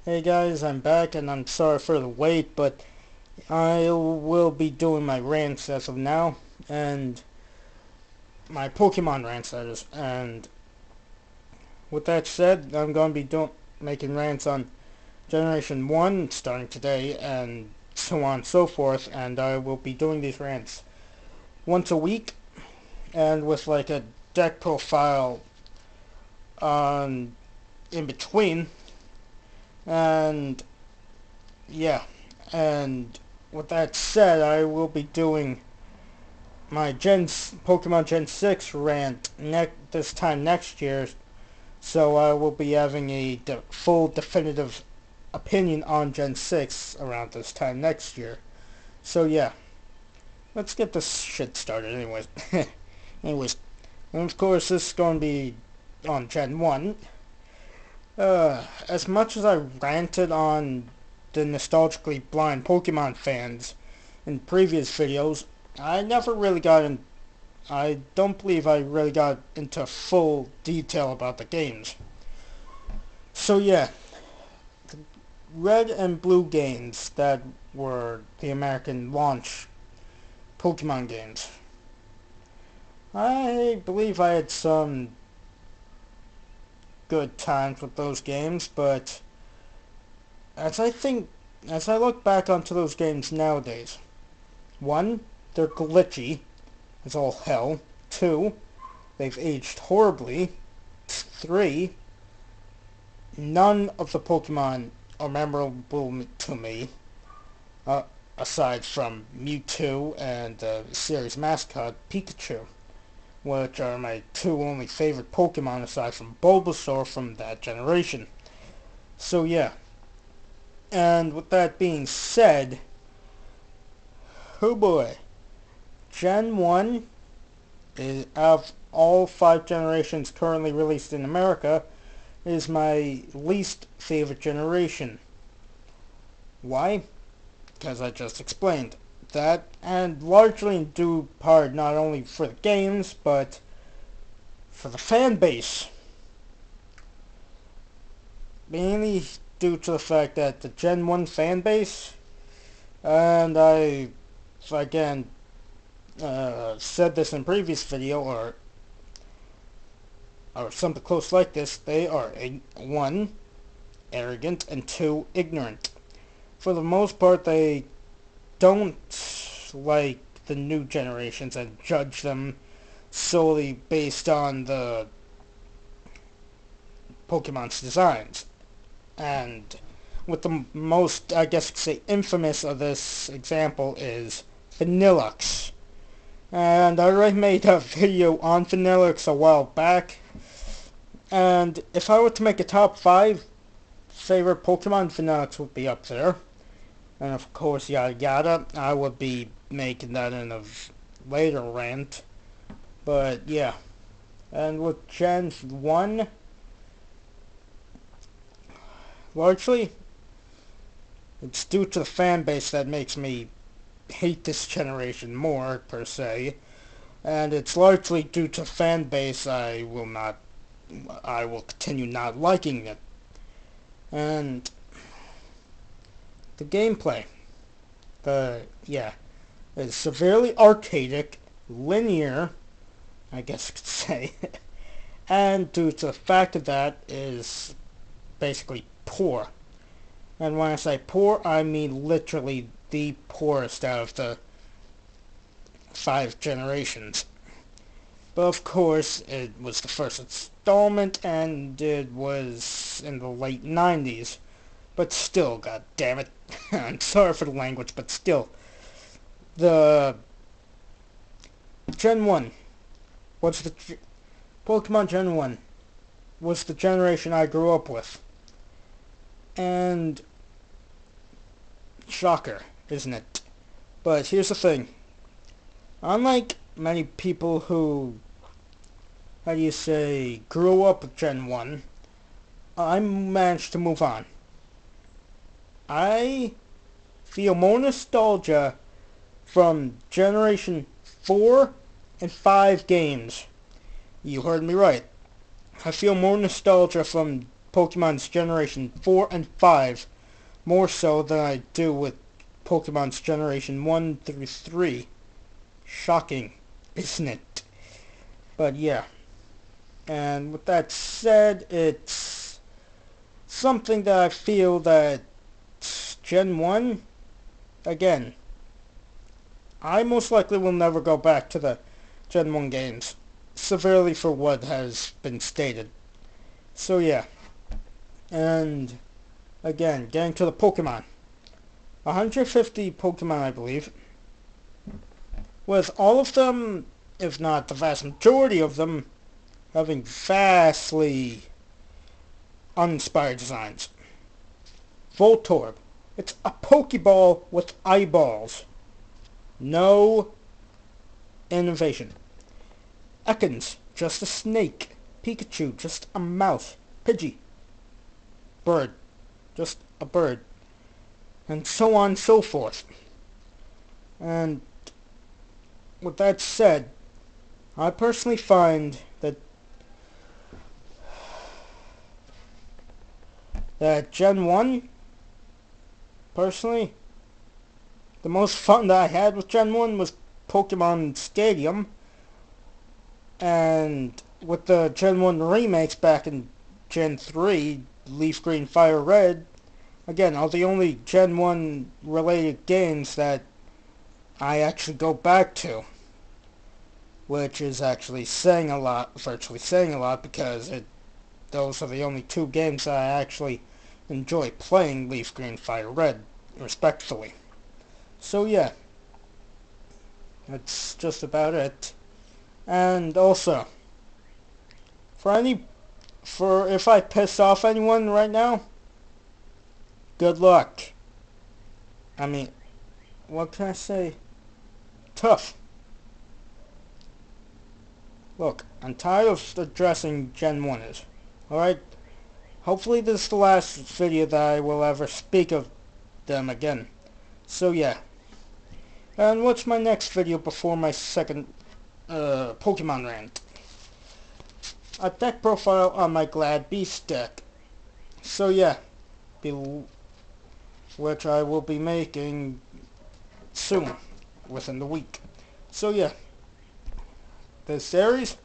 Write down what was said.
Hey guys, I'm back and I'm sorry for the wait, but I will be doing my rants as of now, and my Pokemon rants that is. And with that said, I'm going to be making rants on Generation 1 starting today, and so on and so forth, and I will be doing these rants once a week, and with like a deck profile on in between, and yeah, and with that said, I will be doing my Pokemon Gen 6 rant this time next year, so I will be having a full definitive opinion on Gen 6 around this time next year. So yeah, let's get this shit started anyways. anyways, and of course this is going to be on Gen 1. As much as I ranted on the nostalgically blind Pokemon fans in previous videos, I don't believe I really got into full detail about the games. So yeah, the Red and Blue games that were the American launch Pokemon games. I believe I had some good times with those games, but as I look back onto those games nowadays, one, they're glitchy as all hell. Two, they've aged horribly. Three, none of the Pokemon are memorable to me, uh, aside from Mewtwo and the series mascot Pikachu, which are my two only favorite Pokemon aside from Bulbasaur from that generation. So yeah, and with that being said, oh boy, Gen 1 is, of all 5 generations currently released in America, is my least favorite generation. Why? Because I just explained that, and largely in due part not only for the games, but for the fan base. Mainly due to the fact that the Gen 1 fan base, and I, again, said this in previous video, or something close like this, they are, one, arrogant, and two, ignorant. For the most part, they don't like the new generations and judge them solely based on the Pokemon's designs. And with the most, I guess you could say, infamous of this example is Vanillux. And I already made a video on Vanillux a while back. And if I were to make a top 5 favorite Pokemon, Vanillux would be up there. And of course, yada yada. I would be making that in a later rant. But yeah. And with Gen 1, largely, it's due to the fan base that makes me hate this generation more, per se. And it's largely due to fan base I will continue not liking it. And the gameplay, is severely archaic, linear, I guess you could say, and due to the fact of that is basically poor. And when I say poor, I mean literally the poorest out of the 5 generations. But of course, it was the first installment, and it was in the late 90s. But still, god damn it, I'm sorry for the language, but still, the Gen 1 was the Pokemon Gen 1 was the generation I grew up with. And shocker, isn't it? But here's the thing. Unlike many people who, grew up with Gen 1, I managed to move on. I feel more nostalgia from Generation 4 and 5 games. You heard me right. I feel more nostalgia from Pokemon's Generation 4 and 5 more so than I do with Pokemon's Generation 1 through 3. Shocking, isn't it? But yeah. And with that said, it's something that I feel that Gen 1, again, I most likely will never go back to the Gen 1 games, severely for what has been stated. So yeah. And again, getting to the Pokemon. 150 Pokemon, I believe. With all of them, if not the vast majority of them, having vastly uninspired designs. Voltorb. It's a Pokeball with eyeballs. No innovation. Ekans. Just a snake. Pikachu. Just a mouse. Pidgey. Bird. Just a bird. And so on and so forth. And with that said, I personally find that Gen 1, personally, the most fun that I had with Gen 1 was Pokemon Stadium. And with the Gen 1 remakes back in Gen 3, Leaf Green, Fire Red, again, are the only Gen 1 related games that I actually go back to. Which is actually saying a lot, virtually saying a lot, because those are the only two games that I actually enjoy playing, Leaf Green, Fire Red, respectfully. So yeah, that's just about it. And also, for if I piss off anyone right now, good luck. I mean, what can I say? Tough. Look, I'm tired of addressing Gen 1ers. Alright? Hopefully this is the last video that I will ever speak of them again. So yeah. And what's my next video before my second Pokemon rant? A deck profile on my Glad Beast deck. So yeah. Which I will be making soon. Within the week. So yeah. This series